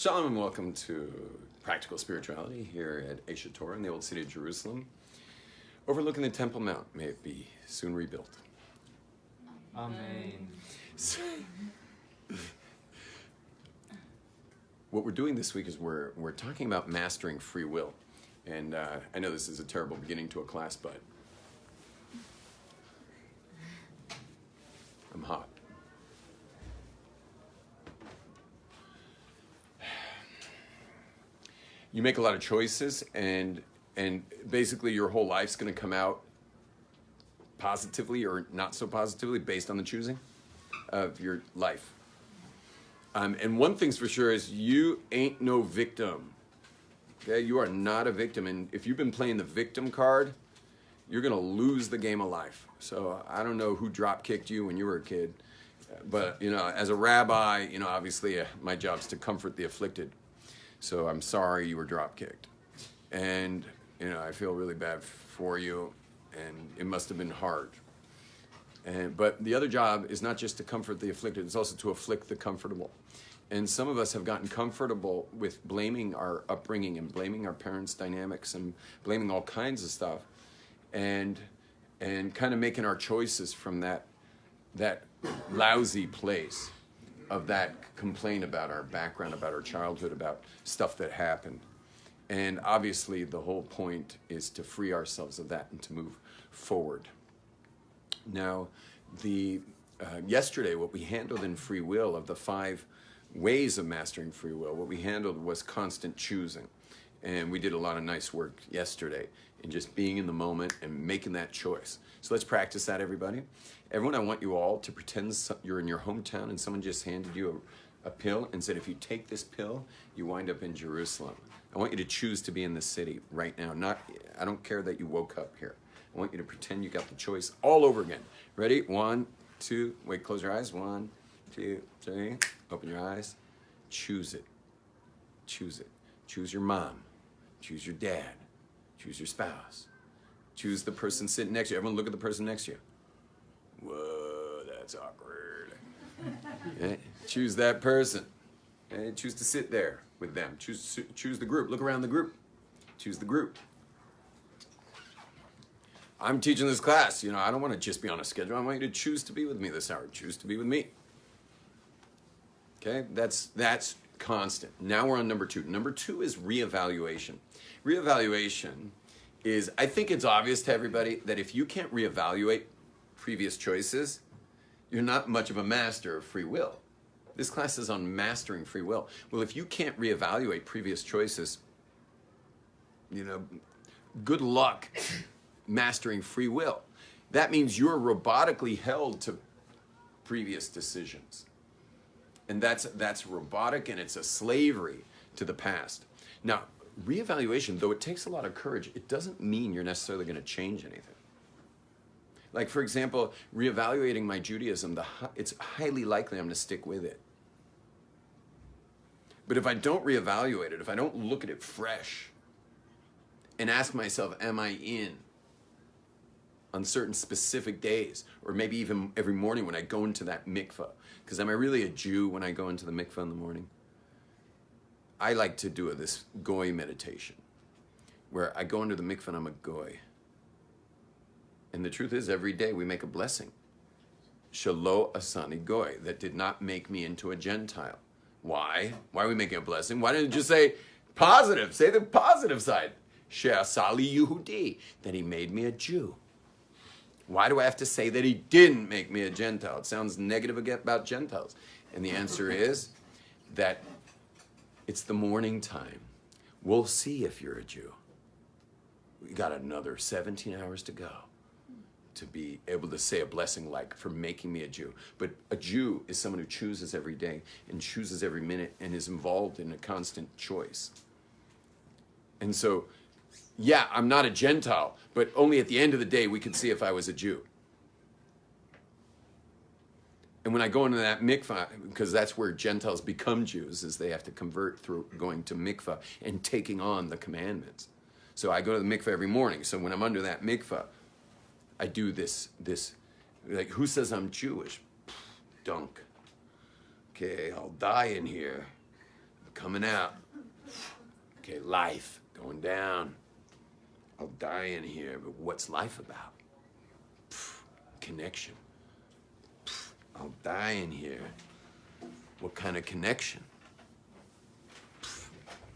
Shalom and welcome to Practical Spirituality here at Asia Torah in the old city of Jerusalem, overlooking the Temple Mount. May it be soon rebuilt. Amen. So, what we're doing this week is we're talking about mastering free will. And I know this is a terrible beginning to a class, but I'm hot. You make a lot of choices, and basically your whole life's going to come out positively or not so positively based on the choosing of your life. And one thing's for sure is you ain't no victim. Okay, you are not a victim, and if you've been playing the victim card, you're going to lose the game of life. So I don't know who drop kicked you when you were a kid, but as a rabbi, obviously my job's to comfort the afflicted. So I'm sorry you were drop kicked, and I feel really bad for you, and it must have been hard. But the other job is not just to comfort the afflicted; it's also to afflict the comfortable. And some of us have gotten comfortable with blaming our upbringing and blaming our parents' dynamics and blaming all kinds of stuff, and kind of making our choices from that lousy place of that complaint about our background, about our childhood, about stuff that happened. And obviously the whole point is to free ourselves of that and to move forward. Now, yesterday what we handled in free will, of the 5 ways of mastering free will, what we handled was constant choosing. And we did a lot of nice work yesterday in just being in the moment and making that choice. So let's practice that, everybody. Everyone, I want you all to pretend you're in your hometown and someone just handed you a pill and said, if you take this pill, you wind up in Jerusalem. I want you to choose to be in the city right now. I don't care that you woke up here. I want you to pretend you got the choice all over again. Ready? 1, 2, wait, close your eyes. 1, 2, 3, open your eyes. Choose it. Choose it. Choose your mom. Choose your dad. Choose your spouse. Choose the person sitting next to you. Everyone look at the person next to you. Whoa, that's awkward. Okay? Choose that person. Okay? Choose to sit there with them. Choose the group. Look around the group. Choose the group. I'm teaching this class. I don't want to just be on a schedule. I want you to choose to be with me this hour. Choose to be with me. Okay? That's constant. Now we're on number 2. Number 2 is reevaluation. Reevaluation is, I think it's obvious to everybody that if you can't reevaluate previous choices, you're not much of a master of free will. This class is on mastering free will. Well, if you can't reevaluate previous choices, good luck mastering free will. That means you're robotically held to previous decisions. And that's robotic, and it's a slavery to the past. Now, reevaluation, though it takes a lot of courage, it doesn't mean you're necessarily going to change anything. Like, for example, reevaluating my Judaism, it's highly likely I'm going to stick with it. But if I don't reevaluate it, if I don't look at it fresh and ask myself, am I in on certain specific days, or maybe even every morning when I go into that mikveh, because am I really a Jew when I go into the mikveh in the morning? I like to do this goy meditation, where I go into the mikveh and I'm a goy. And the truth is, every day we make a blessing. Shelo asani goy, that did not make me into a Gentile. Why? Why are we making a blessing? Why didn't you just say positive? Say the positive side. She'asali Yehudi, that he made me a Jew. Why do I have to say that he didn't make me a Gentile? It sounds negative about Gentiles. And the answer is that it's the morning time. We'll see if you're a Jew. We got another 17 hours to go to be able to say a blessing like for making me a Jew. But a Jew is someone who chooses every day and chooses every minute and is involved in a constant choice. And so, yeah, I'm not a Gentile, but only at the end of the day we could see if I was a Jew. And when I go into that mikvah, because that's where Gentiles become Jews, is they have to convert through going to mikvah and taking on the commandments. So I go to the mikvah every morning. So when I'm under that mikvah, I do this, like, who says I'm Jewish? Dunk. Okay, I'll die in here. coming out. Okay, life going down. I'll die in here, but what's life about? Connection. I'll die in here. What kind of connection?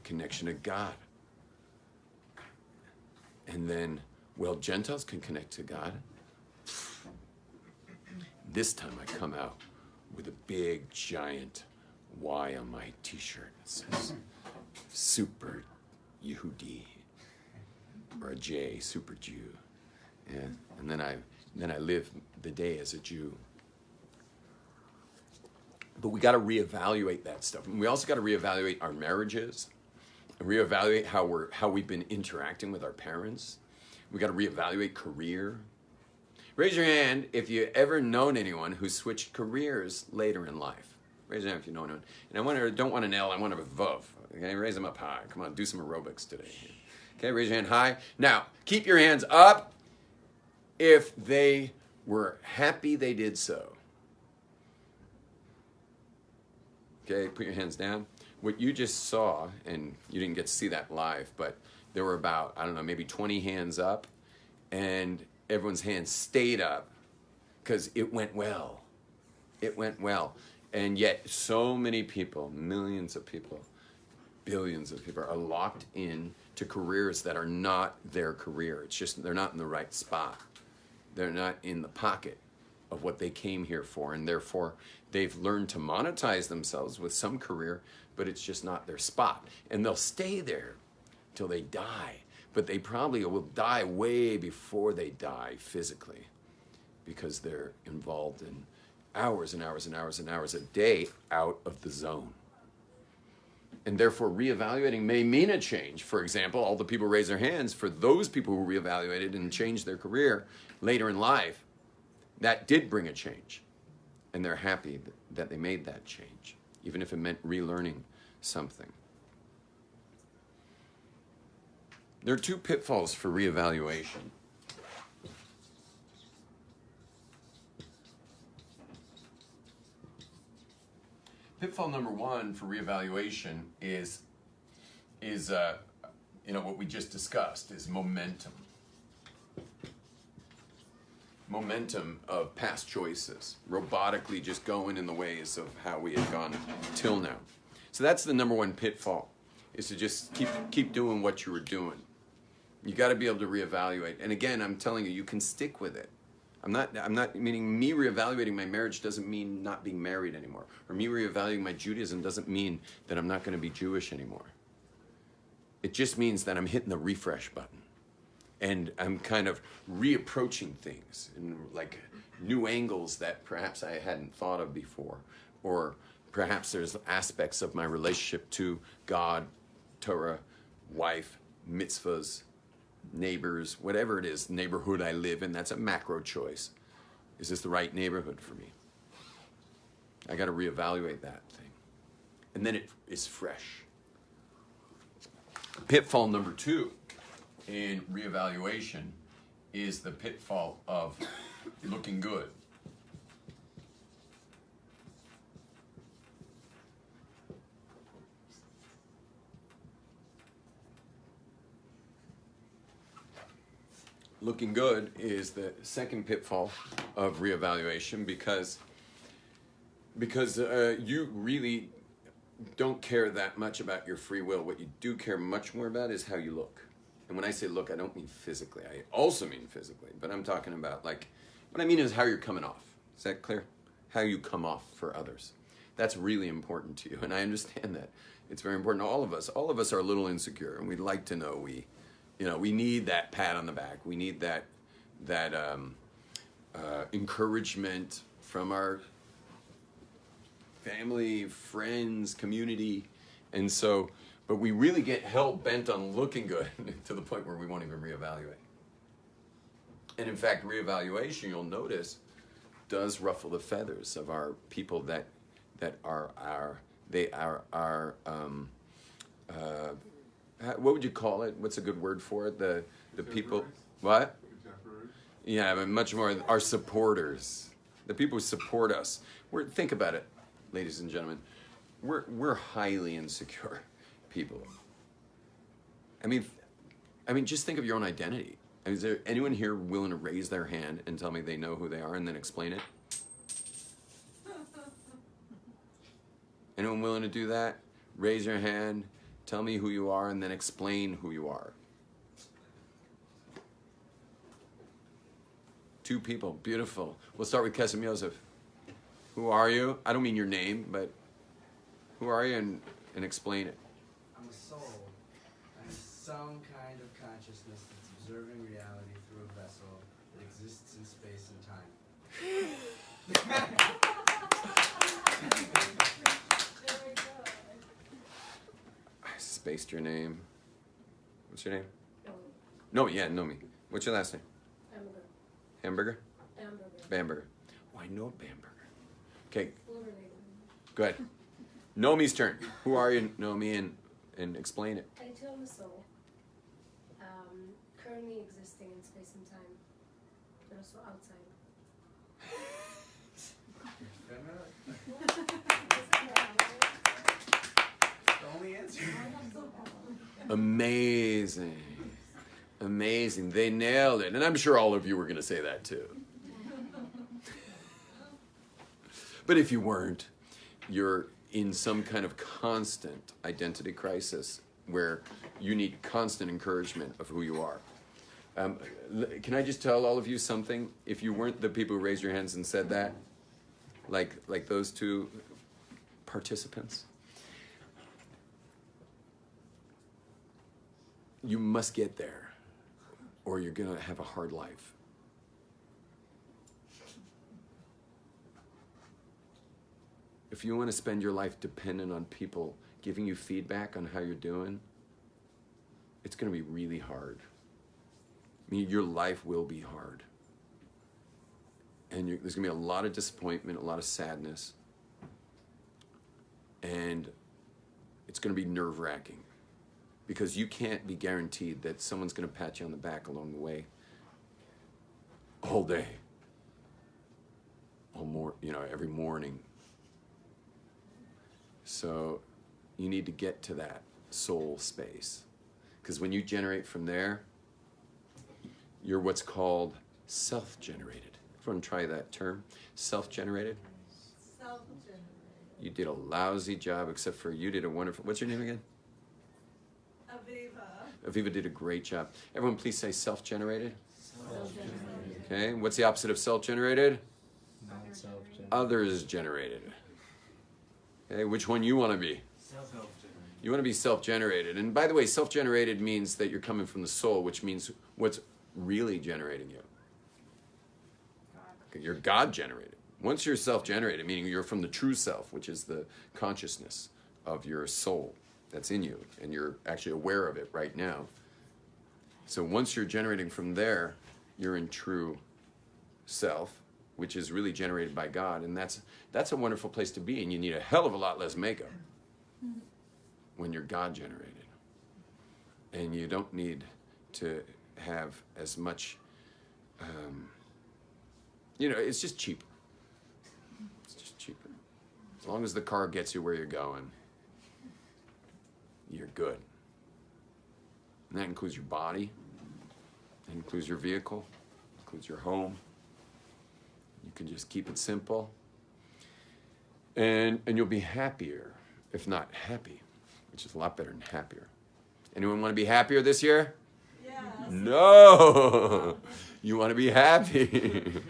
Connection to God. And then, well, Gentiles can connect to God. This time I come out with a big, giant Y on my t-shirt that says Super Yehudi, or a J, Super Jew. Yeah. And then I live the day as a Jew. But we got to reevaluate that stuff. And we also got to reevaluate our marriages, and reevaluate how we've been interacting with our parents. We got to reevaluate career. Raise your hand if you ever known anyone who switched careers later in life. Raise your hand if you know anyone. And I don't want an L, I want a Vav. Okay, raise them up high. Come on, do some aerobics today. Okay, raise your hand high. Now, keep your hands up if they were happy they did so. Okay, put your hands down. What you just saw, and you didn't get to see that live, but there were about, I don't know, maybe 20 hands up, and everyone's hands stayed up because it went well. It went well. And yet so many people, millions of people, billions of people are locked in to careers that are not their career. It's just they're not in the right spot. They're not in the pocket of what they came here for, and therefore they've learned to monetize themselves with some career, but it's just not their spot. And they'll stay there till they die, but they probably will die way before they die physically, because they're involved in hours and hours and hours and hours a day out of the zone. And therefore reevaluating may mean a change. For example, all the people raise their hands, for those people who reevaluated and changed their career later in life, that did bring a change. And they're happy that they made that change, even if it meant relearning something. There are two pitfalls for reevaluation. Pitfall number one for reevaluation is what we just discussed, is momentum. Momentum of past choices, robotically just going in the ways of how we had gone till now. So that's the number one pitfall, is to just keep doing what you were doing. You got to be able to reevaluate. And again, I'm telling you, you can stick with it. I'm not meaning me reevaluating my marriage doesn't mean not being married anymore. Or me reevaluating my Judaism doesn't mean that I'm not going to be Jewish anymore. It just means that I'm hitting the refresh button. And I'm kind of reapproaching things in like new angles that perhaps I hadn't thought of before. Or perhaps there's aspects of my relationship to God, Torah, wife, mitzvahs, neighbors, whatever it is, neighborhood I live in, that's a macro choice. Is this the right neighborhood for me? I got to reevaluate that thing. And then it is fresh. Pitfall number two in reevaluation is the pitfall of looking good. Looking good is the second pitfall of reevaluation because you really don't care that much about your free will. What you do care much more about is how you look. And when I say look, I don't mean physically. I also mean physically, but I'm talking about what I mean is how you're coming off. Is that clear? How you come off for others. That's really important to you, and I understand that. It's very important to all of us. All of us are a little insecure, and we'd like to know we need that pat on the back. We need that encouragement from our family, friends, community. And so, but we really get hell-bent on looking good to the point where we won't even reevaluate. And in fact, reevaluation, you'll notice, does ruffle the feathers of our people that are what would you call it? What's a good word for it? The people, what? Yeah, but much more our supporters, the people who support us. Think about it, ladies and gentlemen. we're highly insecure people. I mean, just think of your own identity. Is there anyone here willing to raise their hand and tell me they know who they are and then explain it? Anyone willing to do that? Raise your hand, tell me who you are, and then explain who you are. 2 people, beautiful. We'll start with Kesem Yosef. Who are you? I don't mean your name, but who are you, and explain it. I'm a soul. I'm some kind of consciousness that's observing reality through a vessel that exists in space and time. I spaced your name. What's your name? No, yeah, know me. What's your last name? Hamburger? Bamberger. Oh, I know Bamberger. Okay. Go ahead. Nomi's turn. Who are you, Nomi, and explain it. I too am a soul, currently existing in space and time, and also outside. The only answer. Amazing. Amazing. They nailed it. And I'm sure all of you were going to say that too. But if you weren't, you're in some kind of constant identity crisis where you need constant encouragement of who you are. Can I just tell all of you something? If you weren't the people who raised your hands and said that, like those 2 participants, you must get there, or you're going to have a hard life. If you want to spend your life dependent on people giving you feedback on how you're doing, it's going to be really hard. I mean, your life will be hard. And there's going to be a lot of disappointment, a lot of sadness. And it's going to be nerve-wracking. Because you can't be guaranteed that someone's going to pat you on the back along the way. All day. Every morning. So you need to get to that soul space. Because when you generate from there, you're what's called self-generated. Everyone try that term? Self-generated? Self-generated. You did a lousy job, except for you did a wonderful... What's your name again? Aviva. Aviva did a great job. Everyone please say self-generated. Self-generated. Okay, what's the opposite of self-generated? Not self-generated. Others-generated. Okay, which one you want to be? Self-generated. You want to be self-generated. And by the way, self-generated means that you're coming from the soul, which means what's really generating you. Okay, you're God-generated. Once you're self-generated, meaning you're from the true self, which is the consciousness of your soul that's in you, and you're actually aware of it right now. So once you're generating from there, you're in true self, which is really generated by God, and that's a wonderful place to be, and you need a hell of a lot less makeup when you're God-generated. And you don't need to have as much, it's just cheaper. It's just cheaper. As long as the car gets you where you're going, you're good. And that includes your body, that includes your vehicle, includes your home. You can just keep it simple. And you'll be happier, if not happy, which is a lot better than happier. Anyone want to be happier this year? Yes. No! You want to be happy.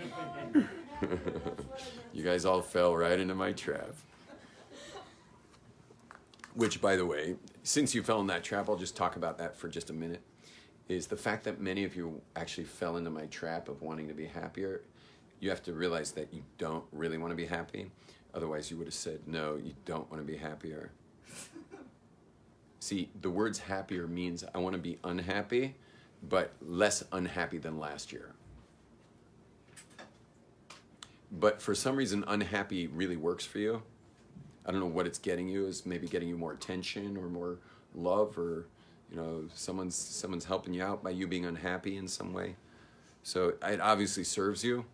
You guys all fell right into my trap. Which, by the way, since you fell in that trap, I'll just talk about that for just a minute, is the fact that many of you actually fell into my trap of wanting to be happier. You have to realize that you don't really want to be happy. Otherwise, you would have said, no, you don't want to be happier. See, the words happier means I want to be unhappy, but less unhappy than last year. But for some reason, unhappy really works for you. I don't know what it's getting you. Is maybe getting you more attention or more love, or someone's helping you out by you being unhappy in some way. So it obviously serves you,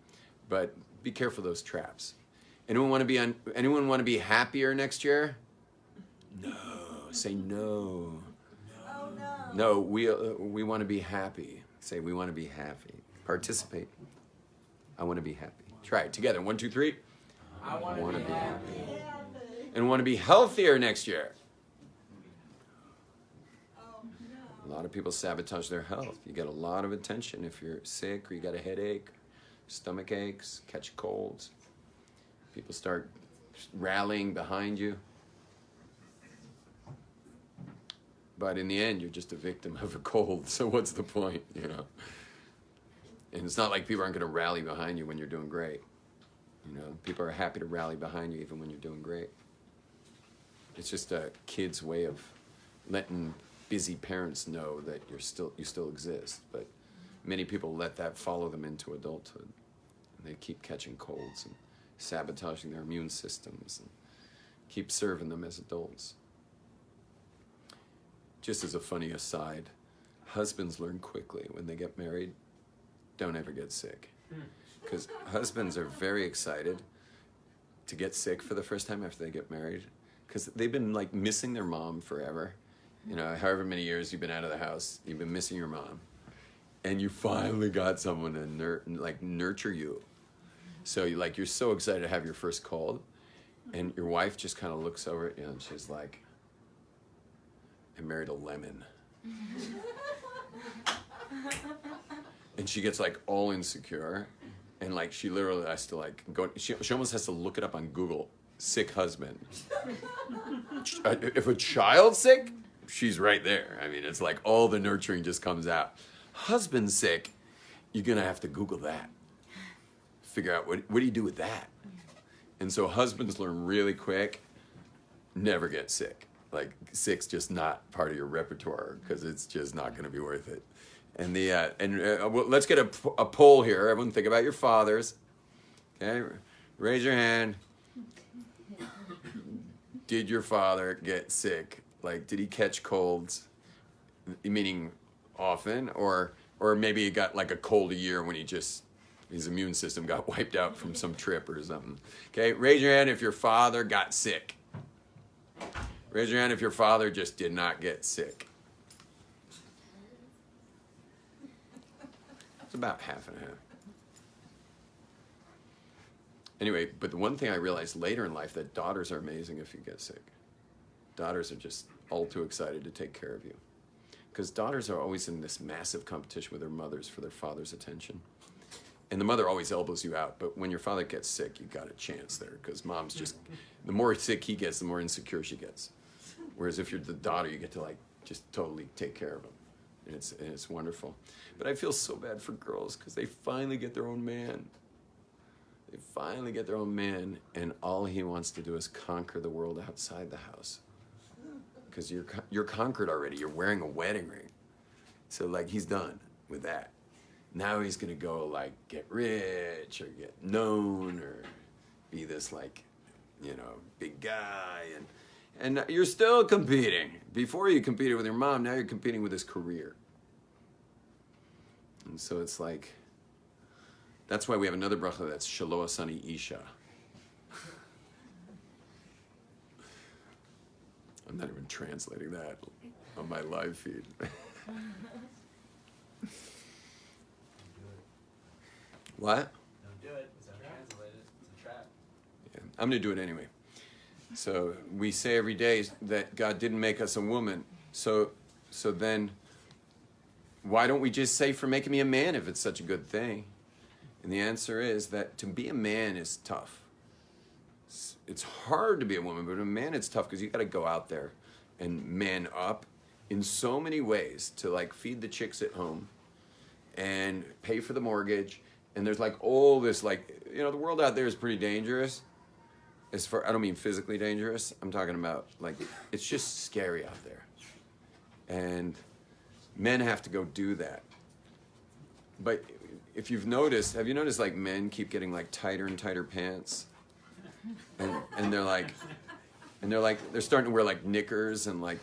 but be careful of those traps. Anyone want to be happier next year? Say no. Oh no. No, we want to be happy. Say we want to be happy. Participate. I want to be happy. Try it together. 1, 2, 3. I want Wanna to be be happy. Happy. And want to be healthier next year. Oh A no. lot of people sabotage their health. You get a lot of attention if you're sick or you got a headache, stomach aches, catch colds. People start rallying behind you. But in the end, you're just a victim of a cold. So what's the point, you know? And it's not like people aren't going to rally behind you when you're doing great. You know, people are happy to rally behind you even when you're doing great. It's just a kid's way of letting busy parents know that you still exist. But many people let that follow them into adulthood. And they keep catching colds and sabotaging their immune systems and keep serving them as adults. Just as a funny aside, husbands learn quickly when they get married, don't ever get sick. Because husbands are very excited to get sick for the first time after they get married. Because they've been like missing their mom forever. You know, however many years you've been out of the house, you've been missing your mom. And you finally got someone to nurture you. So you're so excited to have your first cold. And your wife just kind of looks over at you and she's like, I married a lemon. And she gets like all insecure. And like she literally has to like go, she almost has to look it up on Google, sick husband. If a child's sick, she's right there. I mean, it's like all the nurturing just comes out. Husband sick, you're gonna have to Google that. Figure out what do you do with that? And so husbands learn really quick, never get sick. Like sick's just not part of your repertoire because it's just not going to be worth it. And well, let's get a poll here. Everyone, think about your fathers. Okay, raise your hand. Did your father get sick? Like, did he catch colds? Meaning, often, or maybe he got like a cold a year when his immune system got wiped out from some trip or something. Okay, raise your hand if your father got sick. Raise your hand if your father just did not get sick. It's about half and half. Anyway, but the one thing I realized later in life, that daughters are amazing if you get sick. Daughters are just all too excited to take care of you. Because daughters are always in this massive competition with their mothers for their father's attention. And the mother always elbows you out, but when your father gets sick, you got a chance there, because mom's just, the more sick he gets, the more insecure she gets. Whereas if you're the daughter, you get to like just totally take care of him. And it's wonderful. But I feel so bad for girls because they finally get their own man. They finally get their own man, and all he wants to do is conquer the world outside the house. Because you're conquered already. You're wearing a wedding ring. So like he's done with that. Now he's gonna go like get rich or get known or be this like, big guy, and you're still competing. Before you competed with your mom, now you're competing with his career. And so it's like, that's why we have another bracha that's Shelo Asani Isha. I'm not even translating that on my live feed. What? Don't do it. It's untranslated. It's a trap. Yeah, I'm going to do it anyway. So we say every day that God didn't make us a woman. So then why don't we just say for making me a man if it's such a good thing? And the answer is that to be a man is tough. It's hard to be a woman, but a man it's tough because you got to go out there and man up in so many ways to like feed the chicks at home and pay for the mortgage. And there's like all this like, the world out there is pretty dangerous. I don't mean physically dangerous. I'm talking about like, it's just scary out there. And men have to go do that. But if have you noticed like men keep getting like tighter and tighter pants? And they're starting to wear like knickers and like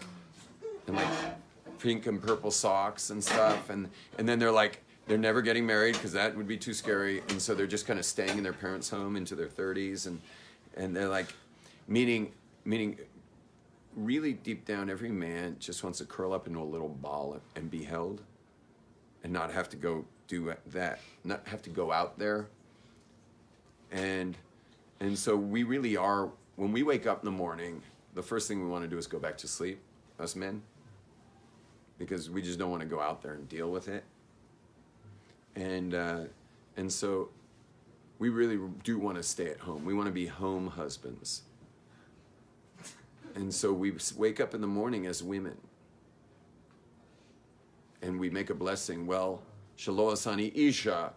pink and purple socks and stuff. And then they're never getting married because that would be too scary. And so they're just kind of staying in their parents' home into their 30s. And they're like, meaning really deep down, every man just wants to curl up into a little ball and be held and not have to go do that, not have to go out there. And so we really are, when we wake up in the morning, the first thing we want to do is go back to sleep, us men, because we just don't want to go out there and deal with it. And so we really do want to stay at home. We want to be home husbands. And so we wake up in the morning as women. And we make a blessing. Well, Shelo Asani Isha,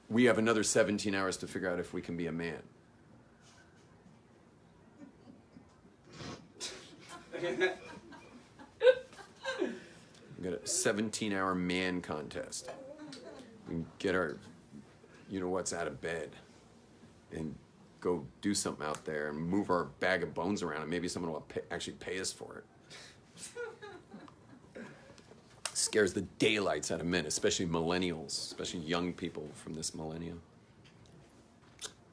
we have another 17 hours to figure out if we can be a man. We got a 17-hour man contest. We can get our, you know what's, out of bed and go do something out there and move our bag of bones around, and maybe someone will actually pay us for it. Scares the daylights out of men, especially millennials, especially young people from this millennium.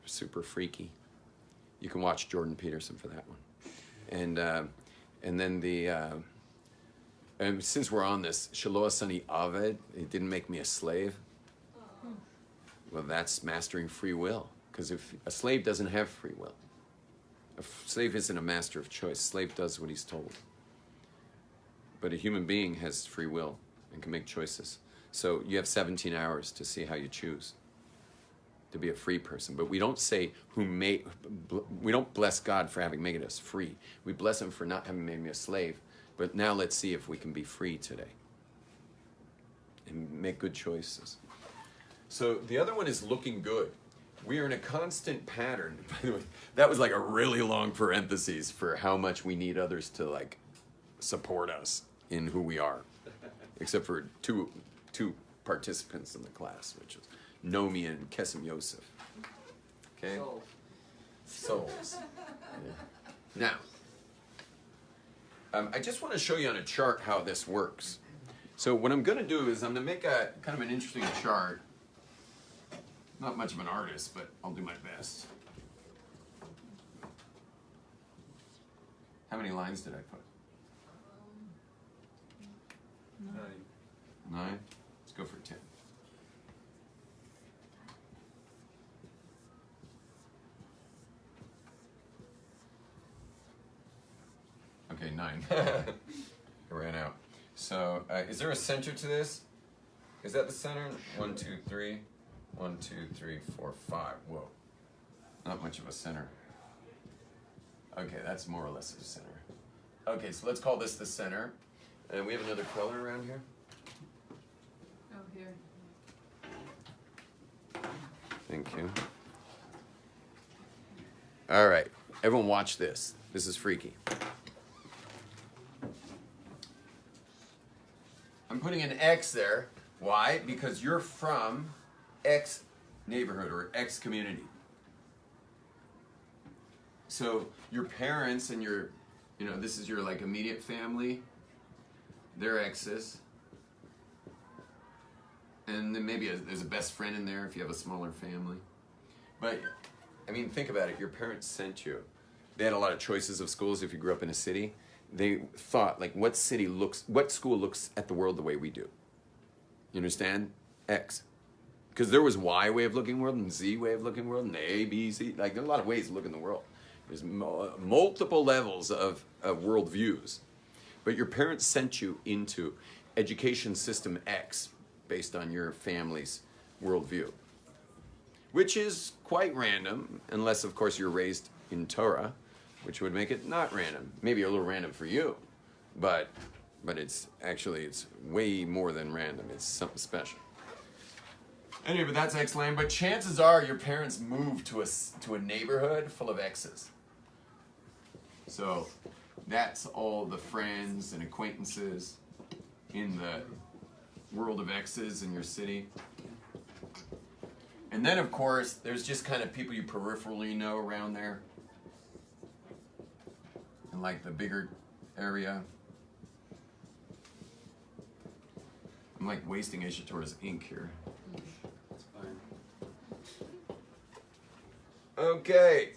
Super freaky. You can watch Jordan Peterson for that one. And then and since we're on this, Shelo Asani Aved, it didn't make me a slave. Well, that's mastering free will. Because if a slave doesn't have free will, a slave isn't a master of choice. A slave does what he's told. But a human being has free will and can make choices. So you have 17 hours to see how you choose to be a free person. But we don't say we don't bless God for having made us free. We bless him for not having made me a slave. But now let's see if we can be free today and make good choices. So the other one is looking good. We are in a constant pattern. By the way, that was like a really long parenthesis for how much we need others to like support us in who we are, except for two participants in the class, which was Nomi and Kesem Yosef. Okay, souls. Yeah. Now, I just want to show you on a chart how this works. So what I'm going to do is I'm going to make a kind of an interesting chart. Not much of an artist, but I'll do my best. How many lines did I put? 9. Let's go for 10. Okay, 9. I ran out. So, is there a center to this? Is that the center? 1, 2, 3. 1, 2, 3, 4, 5. Whoa. Not much of a center. Okay, that's more or less a center. Okay, so let's call this the center. And we have another color around here. Oh, here. Thank you. All right, everyone watch this. This is freaky. I'm putting an X there. Why? Because you're from X neighborhood or X community. So your parents and your, this is your like immediate family, they're X's. And then maybe there's a best friend in there if you have a smaller family. But, I mean, think about it. Your parents sent you. They had a lot of choices of schools if you grew up in a city. They thought, like, what school looks at the world the way we do? You understand? X. Because there was Y way of looking world and Z way of looking world and A, B, C. Like, there are a lot of ways to look in the world. There's multiple levels of worldviews. But your parents sent you into education system X based on your family's worldview, which is quite random, unless, of course, you're raised in Torah, which would make it not random. Maybe a little random for you, but it's way more than random. It's something special. Anyway, but that's X-Land. But chances are your parents moved to a neighborhood full of X's. So that's all the friends and acquaintances in the world of X's in your city. And then, of course, there's just kind of people you peripherally know around there. In like the bigger area. I'm like wasting Ishitora's ink here. That's fine. Okay.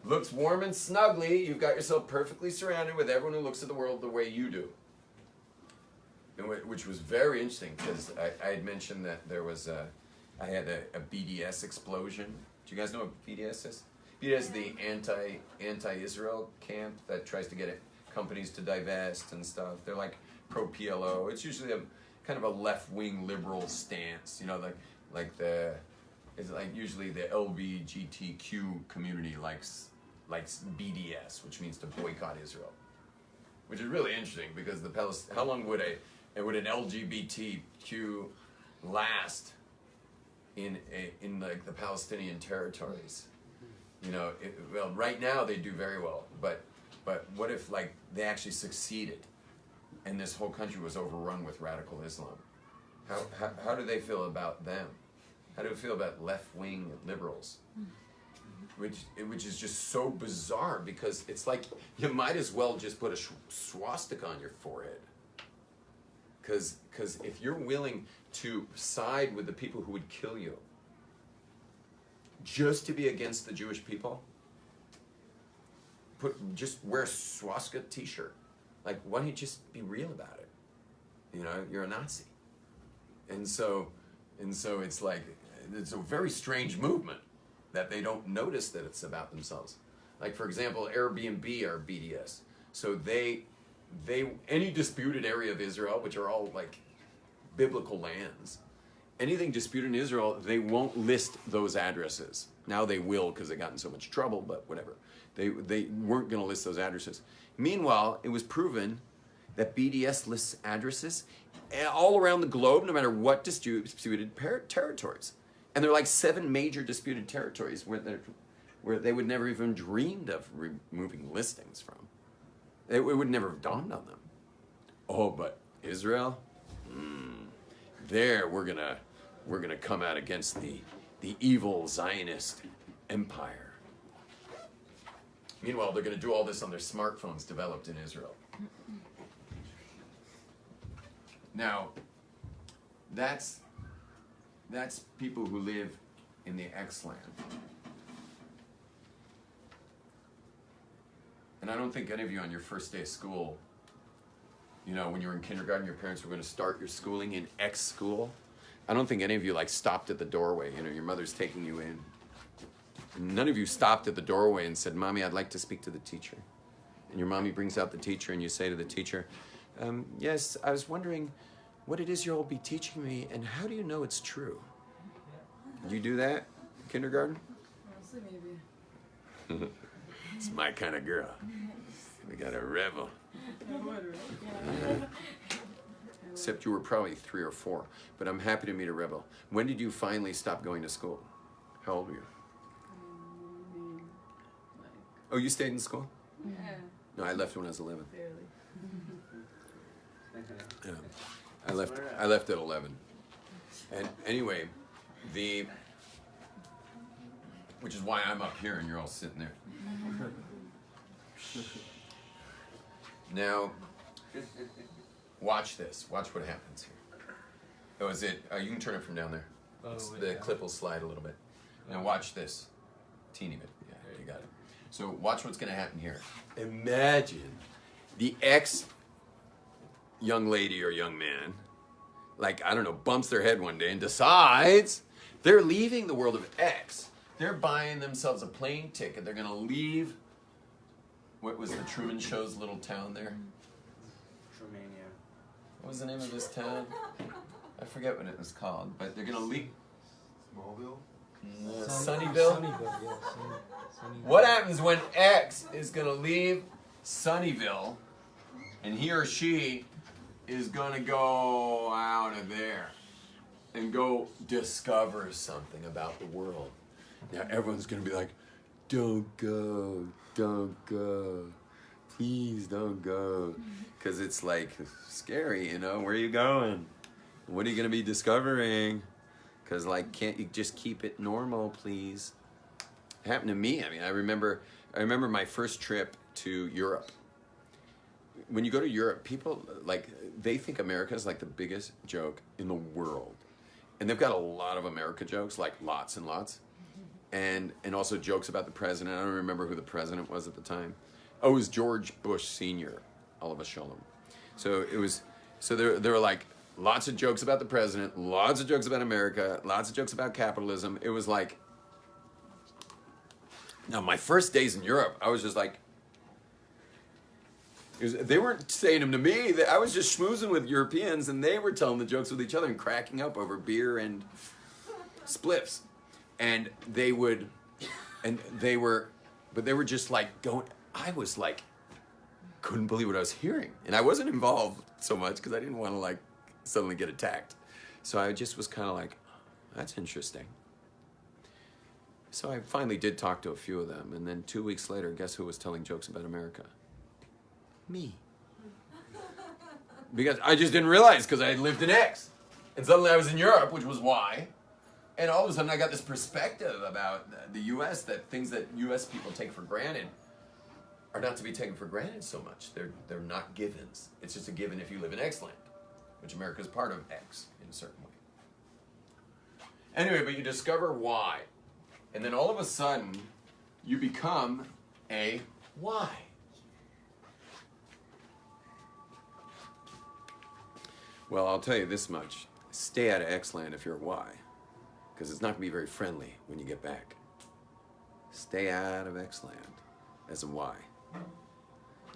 looks warm and snuggly. You've got yourself perfectly surrounded with everyone who looks at the world the way you do. And which was very interesting because I had mentioned that there was I had a BDS explosion. Do you guys know what BDS is? BDS is the anti-Israel camp that tries to get companies to divest and stuff. They're like pro-PLO. It's usually a kind of a left-wing liberal stance. You know, it's like usually the LGBTQ community likes BDS, which means to boycott Israel, which is really interesting because how long would an LGBTQ last in like the Palestinian territories? You know, well, right now they do very well, but what if like they actually succeeded, and this whole country was overrun with radical Islam? How do they feel about them? How do they feel about left-wing liberals? Which is just so bizarre because it's like you might as well just put a swastika on your forehead. Because if you're willing to side with the people who would kill you just to be against the Jewish people, just wear a swastika t-shirt. Like, why don't you just be real about it? You know, you're a Nazi. And so it's like, it's a very strange movement that they don't notice that it's about themselves. Like, for example, Airbnb are BDS. So they any disputed area of Israel, which are all like biblical lands, anything disputed in Israel, they won't list those addresses. Now they will because they got in so much trouble, but whatever. They weren't going to list those addresses. Meanwhile, it was proven that BDS lists addresses all around the globe, no matter what disputed territories. And there are like 7 major disputed territories where they would never even dreamed of removing listings from. It would never have dawned on them. Oh, but Israel, there we're gonna come out against the evil Zionist empire. Meanwhile, they're gonna do all this on their smartphones developed in Israel. Now, that's people who live in the X-land. And I don't think any of you on your first day of school, you know, when you were in kindergarten, your parents were going to start your schooling in X school. I don't think any of you like stopped at the doorway. You know, your mother's taking you in. And none of you stopped at the doorway and said, "Mommy, I'd like to speak to the teacher." And your mommy brings out the teacher and you say to the teacher, "Yes, I was wondering what it is you'll be teaching me and how do you know it's true?" Did you do that in kindergarten? Honestly, maybe. It's my kind of girl. We got a rebel. I would, right? Except you were probably 3 or 4. But I'm happy to meet a rebel. When did you finally stop going to school? How old were you? Oh, you stayed in school? Yeah. No, I left when I was 11. Barely. Yeah. I left at 11. And anyway, which is why I'm up here and you're all sitting there. Now, watch this. Watch what happens here. Oh, is it? You can turn it from down there. The clip will slide a little bit. Now watch this. Teeny bit. Yeah, you got it. So watch what's going to happen here. Imagine the ex young lady or young man, like, I don't know, bumps their head one day and decides they're leaving the world of X. They're buying themselves a plane ticket. They're going to leave, what was the Truman Show's little town there? Romania. What was the name of this town? I forget what it was called, but they're going to leave. Smallville? Sunnyvale? Sunnyvale, yeah. Sunnyvale. What happens when X is going to leave Sunnyvale and he or she is going to go out of there and go discover something about the world? Now everyone's going to be like, "Don't go, don't go. Please don't go." Because it's like scary, you know? Where are you going? What are you going to be discovering? Because, like, can't you just keep it normal, please? It happened to me. I mean, I remember my first trip to Europe. When you go to Europe, people, like, they think America is like the biggest joke in the world. And they've got a lot of America jokes, like lots and lots. and also jokes about the president. I don't remember who the president was at the time. Oh, it was George Bush Sr. Oliver Shalom. So it was. So there were like lots of jokes about the president, lots of jokes about America, lots of jokes about capitalism. It was like. Now my first days in Europe, I was just like. They weren't saying them to me. I was just schmoozing with Europeans, and they were telling the jokes with each other and cracking up over beer and spliffs. And they were just like going. I was like, couldn't believe what I was hearing, and I wasn't involved so much because I didn't want to like suddenly get attacked. So I just was kind of like, that's interesting. So I finally did talk to a few of them, and then 2 weeks later, guess who was telling jokes about America? Me. Because I just didn't realize because I had lived in X. And suddenly I was in Europe, which was Y. And all of a sudden I got this perspective about the U.S. that things that U.S. people take for granted are not to be taken for granted so much. They're not givens. It's just a given if you live in X land, which America is part of X in a certain way. Anyway, but you discover Y. And then all of a sudden you become a Y. Well, I'll tell you this much. Stay out of X-land if you're a Y, because it's not going to be very friendly when you get back. Stay out of X-land as a Y.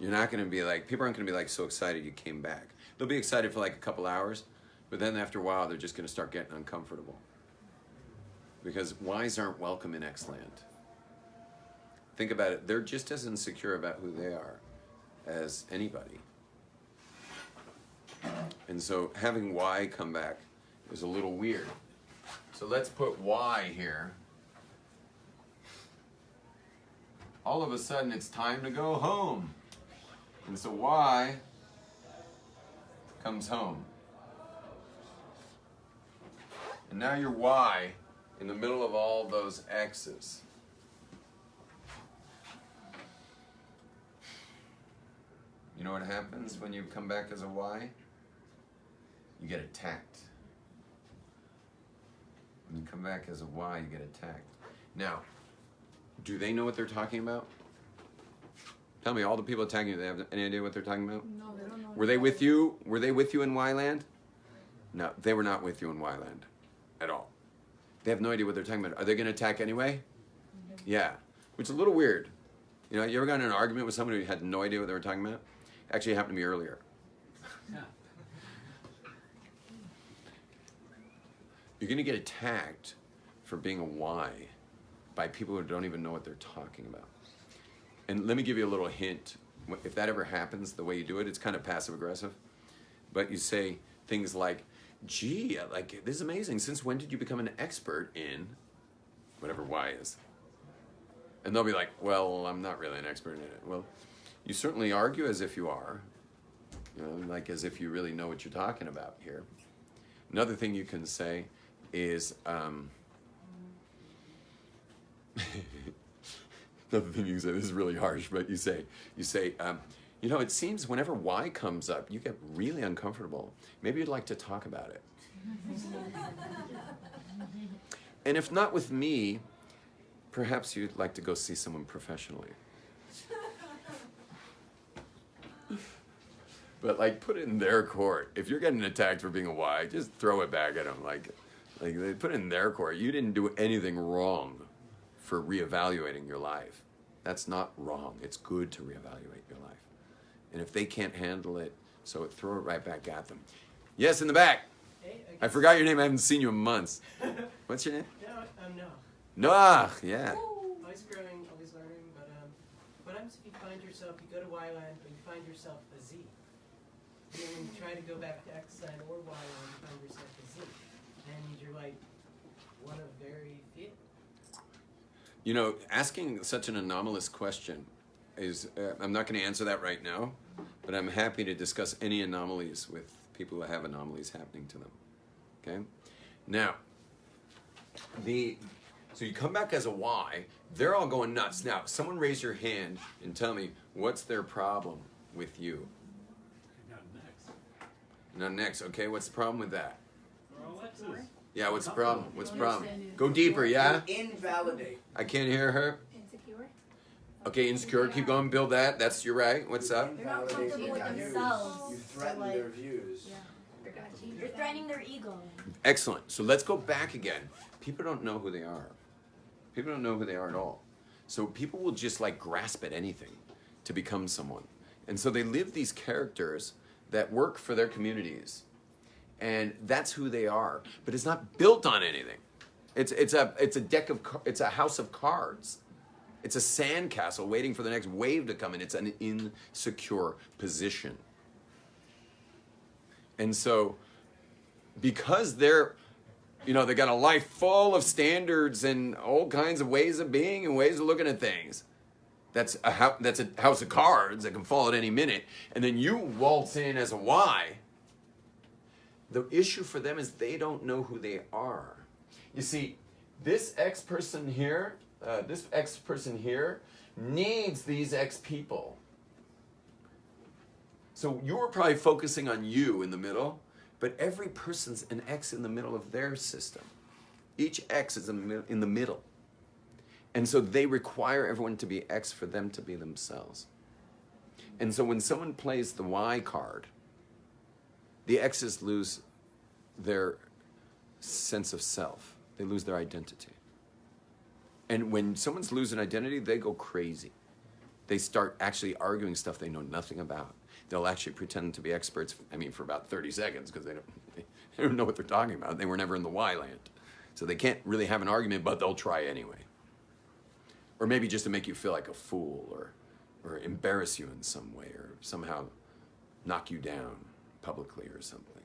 You're not going to be like, people aren't going to be like so excited you came back. They'll be excited for like a couple hours, but then after a while they're just going to start getting uncomfortable. Because Ys aren't welcome in X-land. Think about it. They're just as insecure about who they are as anybody. And so having Y come back is a little weird. So let's put Y here. All of a sudden it's time to go home. And so Y comes home. And now you're Y in the middle of all those X's. You know what happens when you come back as a Y? You get attacked. When you come back as a Y, you get attacked. Now, do they know what they're talking about? Tell me, all the people attacking you, they have any idea what they're talking about? No, they don't know. Were they with you? Were they with you in Y-land? No, they were not with you in Y-land at all. They have no idea what they're talking about. Are they going to attack anyway? Yeah, which is a little weird. You know, you ever got in an argument with someone who had no idea what they were talking about? Actually, it happened to me earlier. You're going to get attacked for being a Y by people who don't even know what they're talking about. And let me give you a little hint. If that ever happens, the way you do it, it's kind of passive-aggressive. But you say things like, gee, like, this is amazing. Since when did you become an expert in whatever Y is? And they'll be like, well, I'm not really an expert in it. Well, you certainly argue as if you are. You know, like as if you really know what you're talking about here. Another thing you can say is, another thing you can say, this is really harsh, but you say, you know, it seems whenever Y comes up, you get really uncomfortable. Maybe you'd like to talk about it. And if not with me, perhaps you'd like to go see someone professionally. But like, put it in their court. If you're getting attacked for being a Y, just throw it back at them. Like they put it in their court. You didn't do anything wrong for reevaluating your life. That's not wrong. It's good to reevaluate your life. And if they can't handle it, so throw it right back at them. Yes, in the back. Hey, I forgot your name. I haven't seen you in months. What's your name? No, I'm Noah. Noah. Yeah. Always growing, always learning, but what happens if you find yourself, you go to Y-land, but you find yourself a Z? And then when you try to go back to X-land or Y-land, you find yourself a Z. And you're like, one of very few. You know, asking such an anomalous question is, I'm not going to answer that right now, but I'm happy to discuss any anomalies with people who have anomalies happening to them. Okay? Now, so you come back as a Y, they're all going nuts. Now, someone raise your hand and tell me, what's their problem with you? Not next. Not next, okay? What's the problem with that? We're all X's. Yeah, what's the problem? What's the problem? Understand you. Go deeper, yeah? Invalidate. I can't hear her. Insecure. Okay, insecure, keep going, build that. That's, you're right. What's up? They're not comfortable with themselves. You So, threaten like, their views. yeah. They're gonna change You're that. threatening their ego. Excellent. So let's go back again. People don't know who they are. People don't know who they are at all. So people will just like grasp at anything to become someone. And so they live these characters that work for their communities. And that's who they are. But it's not built on anything. It's a deck of it's a house of cards. It's a sandcastle waiting for the next wave to come in. It's an insecure position. And so because they're, you know, they got a life full of standards and all kinds of ways of being and ways of looking at things. That's a house of cards that can fall at any minute. And then you waltz in as a Y. The issue for them is they don't know who they are. You see, this X person here needs these X people. So you're probably focusing on you in the middle, but every person's an X in the middle of their system. Each X is in the middle. And so they require everyone to be X for them to be themselves. And so when someone plays the Y card, the X's lose their sense of self. They lose their identity. And when someone's losing identity, they go crazy. They start actually arguing stuff they know nothing about. They'll actually pretend to be experts, for about 30 seconds, because they don't know what they're talking about. They were never in the Y land. So they can't really have an argument, but they'll try anyway. Or maybe just to make you feel like a fool, or embarrass you in some way, or somehow knock you down publicly or something,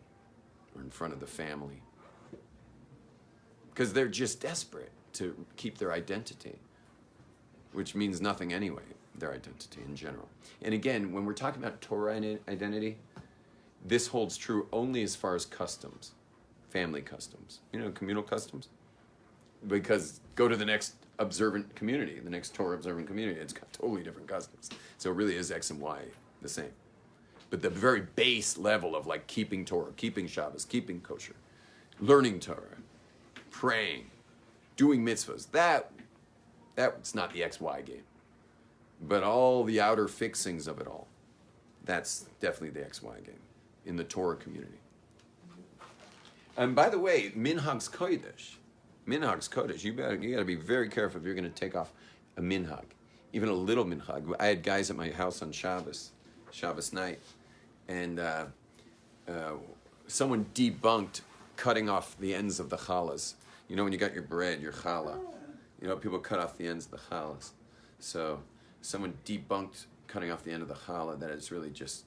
or in front of the family. Because they're just desperate to keep their identity, which means nothing anyway, their identity in general. And again, when we're talking about Torah identity, this holds true only as far as customs, family customs, communal customs. Because go to the next observant community, the next Torah observant community, it's got totally different customs. So it really is X and Y the same. But the very base level of like keeping Torah, keeping Shabbos, keeping kosher, learning Torah, praying, doing mitzvahs, that's not the XY game. But all the outer fixings of it all, that's definitely the XY game in the Torah community. And by the way, Minhag's Kodesh, you got to be very careful if you're going to take off a minhag, even a little minhag. I had guys at my house on Shabbos night, and someone debunked cutting off the ends of the challahs. When you got your bread, your challah, people cut off the ends of the challahs. So someone debunked cutting off the end of the challah. That is really just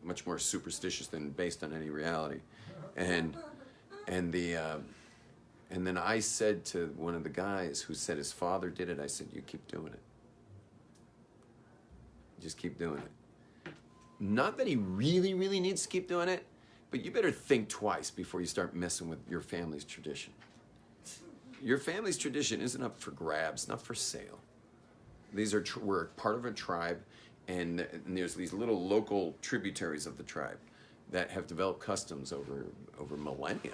much more superstitious than based on any reality. And then I said to one of the guys who said his father did it, I said, you keep doing it. Just keep doing it. Not that he really, really needs to keep doing it, but you better think twice before you start messing with your family's tradition. Your family's tradition isn't up for grabs, not for sale. We're part of a tribe, and there's these little local tributaries of the tribe that have developed customs over millennia.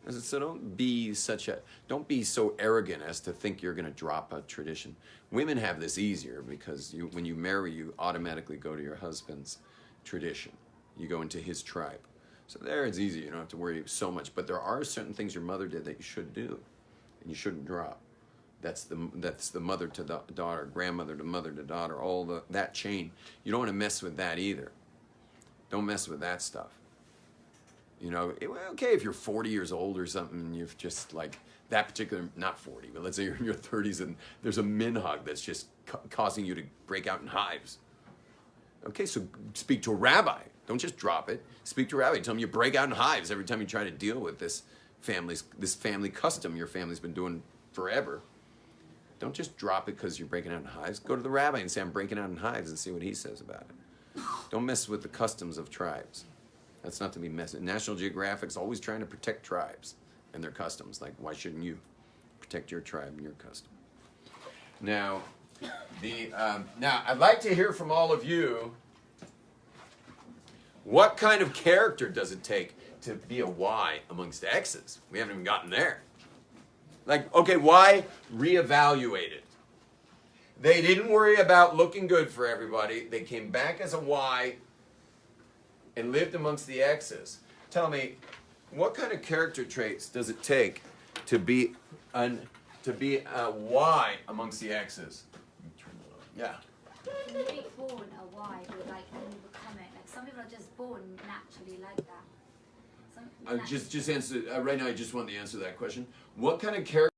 So don't be so arrogant as to think you're going to drop a tradition. Women have this easier because when you marry, you automatically go to your husband's tradition. You go into his tribe. So there it's easy. You don't have to worry so much. But there are certain things your mother did that you should do, and you shouldn't drop. That's the mother to the daughter, grandmother to mother to daughter, that chain. You don't want to mess with that either. Don't mess with that stuff. Okay, if you're 40 years old or something, and you've just like that particular, not 40, but let's say you're in your 30s and there's a minhag that's just causing you to break out in hives. Okay, so speak to a rabbi. Don't just drop it. Speak to a rabbi. Tell him you break out in hives every time you try to deal with this family custom your family's been doing forever. Don't just drop it because you're breaking out in hives. Go to the rabbi and say, I'm breaking out in hives, and see what he says about it. Don't mess with the customs of tribes. That's not to be messed with. National Geographic's always trying to protect tribes and their customs. Like, why shouldn't you protect your tribe and your custom? Now, I'd like to hear from all of you. What kind of character does it take to be a Y amongst X's. We haven't even gotten there. Like, okay, Y reevaluated. They didn't worry about looking good for everybody. They came back as a Y and lived amongst the X's. Tell me, what kind of character traits does it take to be a Y amongst the X's? Yeah. When you be born a Y, or like when you become it, like some people are just born naturally like that. Just answer right now. I just want to answer that question. What kind of character